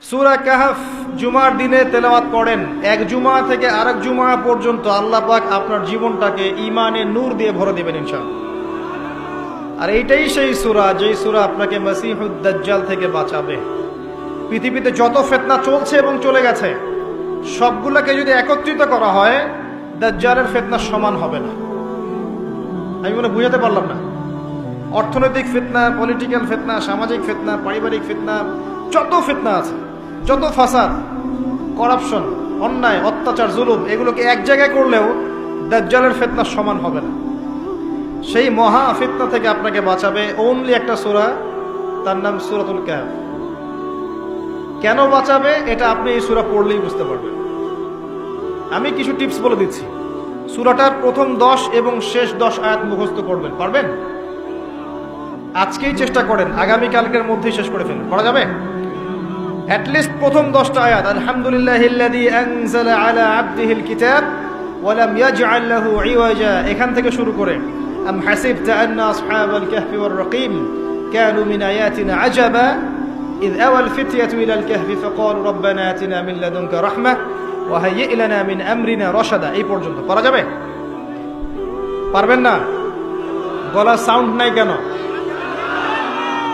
সূরা কাহফ জুমার দিনে তেলাওয়াত করেন, এক জুমা থেকে আরেক জুমা পর্যন্ত আল্লাহ পাক আপনার জীবনটাকে ঈমানের নূর দিয়ে ভরে দেবেন ইনশাআল্লাহ। আর এইটাই সেই সূরা, যেই সূরা আপনাকে মাসিহুদ দাজ্জাল থেকে বাঁচাবে। পৃথিবীতে যত ফিতনা চলছে এবং চলে গেছে, সবগুলোকে যদি একত্রিত করা হয়, দাজ্জালের ফিতনা সমান হবে না। আমি মনে বুঝাতে পারলাম না। অর্থনৈতিক ফিতনা, পলিটিক্যাল ফিতনা, সামাজিক ফিতনা, পারিবারিক ফিতনা, যত ফিতনা আছে, যত ফাসাদ, করাপশন, অন্যায়, অত্যাচার, জুলুম, এগুলোকে এক জায়গায় করলেও দাজ্জালের ফিতনা সমান হবে না। সেই মহা ফিতনা থেকে আপনাকে বাঁচাবে ওনলি একটা সূরা, তার নাম সূরাতুল কাহফ। কেন বাঁচাবে এটা আপনি এই সূরা পড়লেই বুঝতে পারবেন। আমি কিছু টিপস বলে দিচ্ছি। সূরাটার প্রথম 10 এবং শেষ 10 আয়াত মুখস্থ করবেন, পারবেন? আজকেই চেষ্টা করেন, আগামীকালকের মধ্যেই শেষ করে ফেলুন। করা যাবে? অ্যাটলিস্ট প্রথম 10টা আয়াত, আলহামদুলিল্লাহিল্লাযী আনজালা আলা আবদিহিল কিতাব ওয়া লাম ইয়াজআল লাহু ইওয়াজা, এখান থেকে শুরু করে আম হাসিবতা আন্না আসহাবাল কাহফি ওয়ার রাকিম কানু মিন আয়াতিনা আজাবা ইয আওয়াল ফিতয়াতু ইলাল কাহফি ফাকালু রাব্বানা আতিনা মিন লাদুনকা রাহমাহ ওয়া হাইয়্ লানা মিন আমরিনা রাশাদা, এই পর্যন্ত করা যাবে? পারবেন না? গলার সাউন্ড নাই কেন?